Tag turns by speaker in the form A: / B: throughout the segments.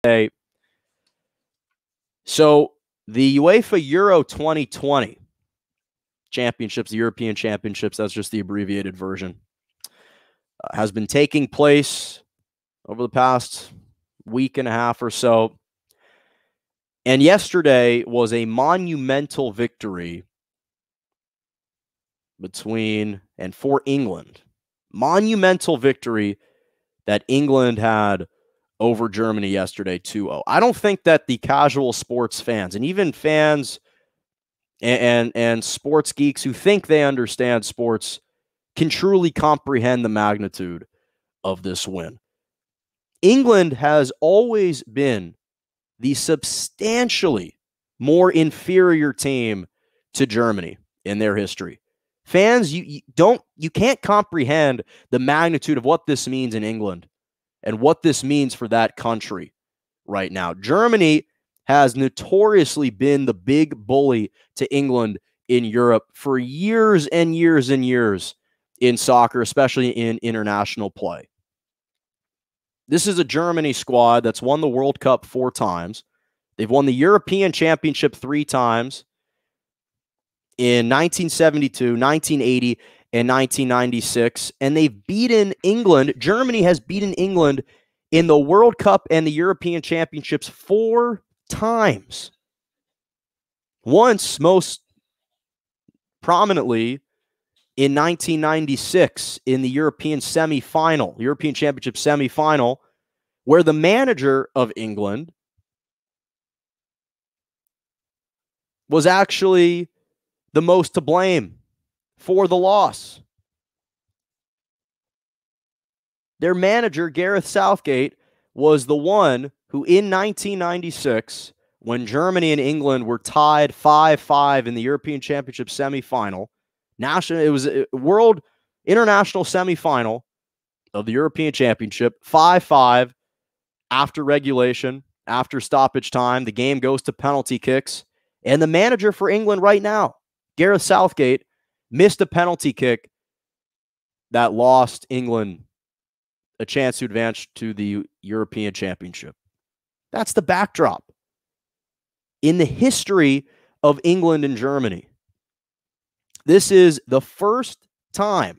A: Hey, so the UEFA Euro 2020 championships, the European championships, that's just the abbreviated version, has been taking place over the past week and a half or so. And yesterday was a monumental victory for England. Monumental victory that England had over Germany yesterday, 2-0. I don't think that the casual sports fans and even fans and sports geeks who think they understand sports can truly comprehend the magnitude of this win. England has always been the substantially more inferior team to Germany in their history. Fans, you can't comprehend the magnitude of what this means in England and what this means for that country right now. Germany has notoriously been the big bully to England in Europe for years and years and years in soccer, especially in international play. This is a Germany squad that's won the World Cup 4 times. They've won the European Championship 3 times in 1972, 1980, and 1996. And they've beaten England. Germany has beaten England in the World Cup and the European Championships 4 times. Once, most prominently, in 1996 in the European Championship semifinal, where the manager of England was actually the most to blame for the loss. Their manager, Gareth Southgate, was the one who in 1996, when Germany and England were tied 5-5 in the European Championship semifinal, it was a world international semifinal of the European Championship, 5-5 after regulation, after stoppage time. The game goes to penalty kicks. And the manager for England right now, Gareth Southgate, missed a penalty kick that lost England a chance to advance to the European Championship. That's the backdrop. In the history of England and Germany, this is the first time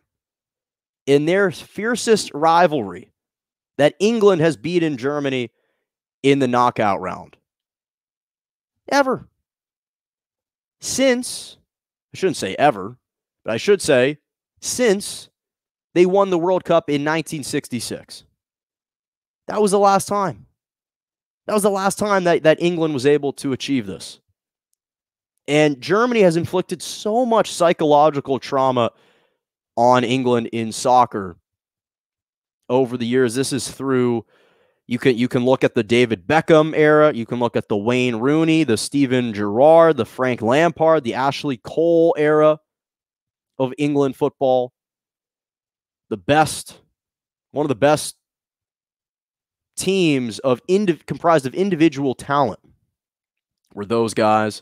A: in their fiercest rivalry that England has beaten Germany in the knockout round. Ever. Since, I shouldn't say ever, but I should say since they won the World Cup in 1966. That was the last time. That was the last time that England was able to achieve this. And Germany has inflicted so much psychological trauma on England in soccer over the years. This is through, you can look at the David Beckham era, you can look at the Wayne Rooney, the Steven Gerrard, the Frank Lampard, the Ashley Cole era of England football. One of the best teams comprised of individual talent were those guys.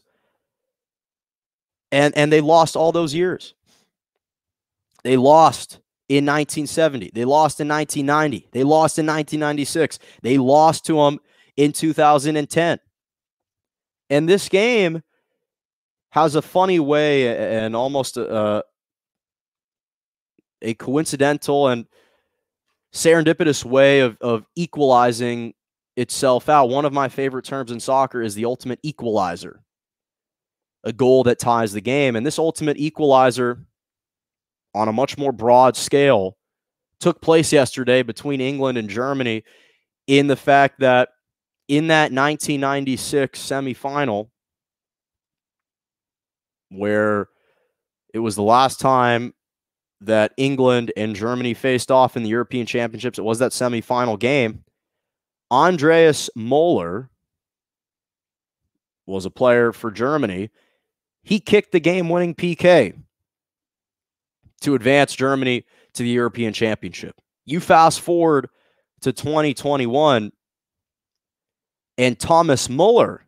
A: And they lost all those years. They lost in 1970. They lost in 1990. They lost in 1996. They lost to them in 2010. And this game has a funny way and almost a coincidental and serendipitous way of equalizing itself out. One of my favorite terms in soccer is the ultimate equalizer. A goal that ties the game. And this ultimate equalizer, on a much more broad scale, took place yesterday between England and Germany, in the fact that in that 1996 semifinal, where it was the last time that England and Germany faced off in the European Championships, it was that semifinal game. Andreas Möller was a player for Germany. He kicked the game-winning PK to advance Germany to the European Championship. You fast forward to 2021, and Thomas Müller,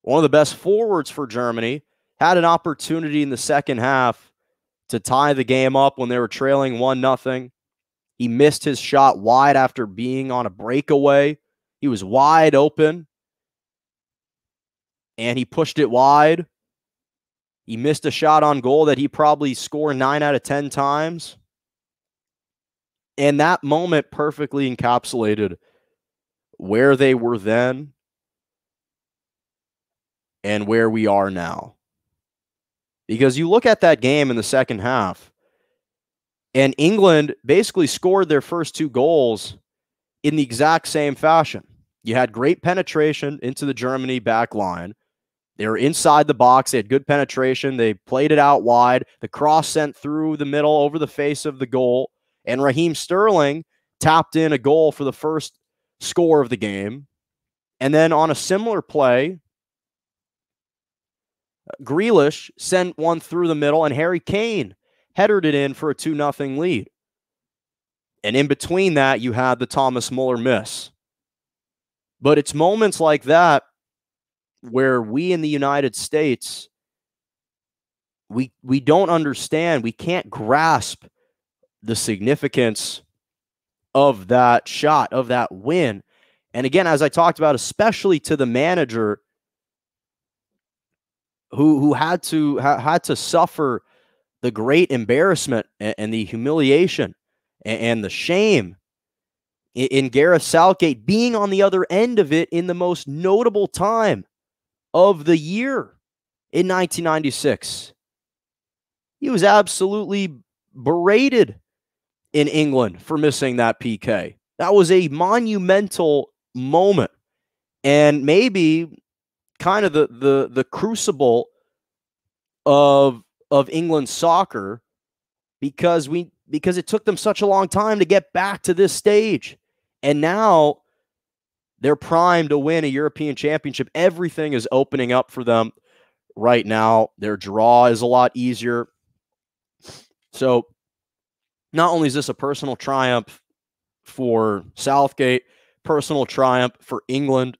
A: one of the best forwards for Germany, had an opportunity in the second half to tie the game up when they were trailing 1-0. He missed his shot wide after being on a breakaway He was wide open, and he pushed it wide. He missed a shot on goal that he probably scored 9 out of 10 times. And that moment perfectly encapsulated where they were then and where we are now. Because you look at that game in the second half, and England basically scored their first 2 goals in the exact same fashion. You had great penetration into the Germany back line. They were inside the box. They had good penetration. They played it out wide. The cross sent through the middle over the face of the goal. And Raheem Sterling tapped in a goal for the first score of the game. And then on a similar play, Grealish sent one through the middle, and Harry Kane headered it in for a 2-0 lead. And in between that, you had the Thomas Muller miss. But it's moments like that where we in the United States, we don't understand, we can't grasp the significance of that shot, of that win. And again, as I talked about, especially to the manager who had to suffer the great embarrassment and the humiliation and the shame in Gareth Southgate being on the other end of it in the most notable time of the year in 1996. He was absolutely berated in England for missing that PK. That was a monumental moment, and maybe kind of the crucible of England's soccer, because it took them such a long time to get back to this stage. And now they're primed to win a European championship. Everything is opening up for them right now. Their draw is a lot easier. So not only is this a personal triumph for Southgate, personal triumph for England,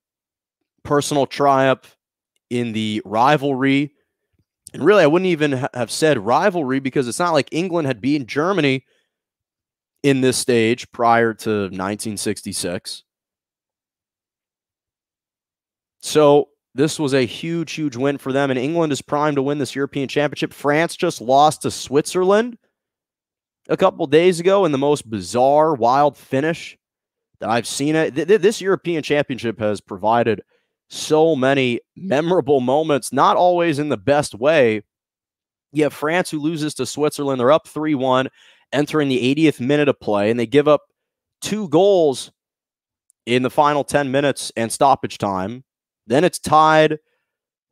A: personal triumph in the rivalry. And really, I wouldn't even have said rivalry, because it's not like England had beaten Germany in this stage prior to 1966. So this was a huge, huge win for them, and England is primed to win this European Championship. France just lost to Switzerland a couple days ago in the most bizarre, wild finish that I've seen. This European Championship has provided so many memorable moments, not always in the best way. You have France, who loses to Switzerland. They're up 3-1, entering the 80th minute of play, and they give up 2 goals in the final 10 minutes and stoppage time. Then it's tied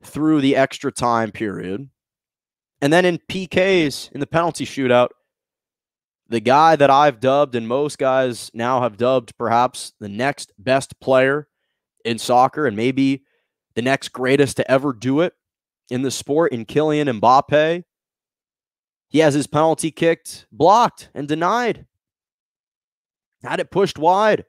A: through the extra time period. And then in PKs, in the penalty shootout, the guy that I've dubbed, and most guys now have dubbed, perhaps the next best player in soccer, and maybe the next greatest to ever do it in the sport, in Kylian Mbappe, he has his penalty kicked, blocked, and denied. Had it pushed wide,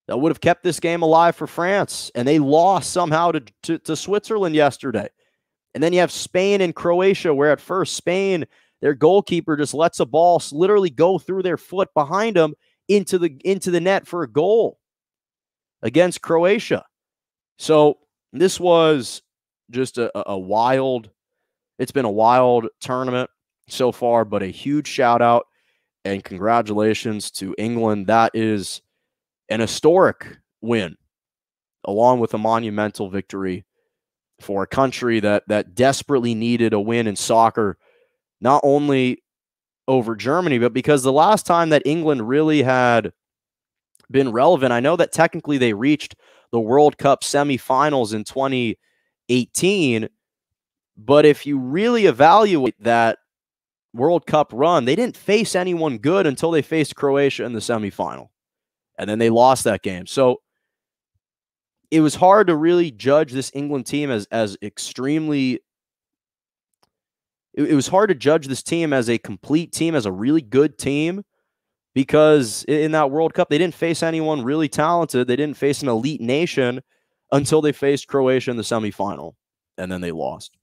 A: that would have kept this game alive for France, and they lost somehow to Switzerland yesterday. And then you have Spain and Croatia, where at first Spain, their goalkeeper just lets a ball literally go through their foot behind them into the net for a goal against Croatia. So this was just a wild, it's been a wild tournament so far, but a huge shout out and congratulations to England. That is an historic win, along with a monumental victory for a country that desperately needed a win in soccer, not only over Germany, but because the last time that England really had been relevant, I know that technically they reached the World Cup semifinals in 2018, but if you really evaluate that World Cup run, they didn't face anyone good until they faced Croatia in the semifinal, and then they lost that game. So it was hard to really judge this England team as extremely. It was hard to judge this team as a complete team, as a really good team, because in that World Cup, they didn't face anyone really talented. They didn't face an elite nation until they faced Croatia in the semifinal, and then they lost.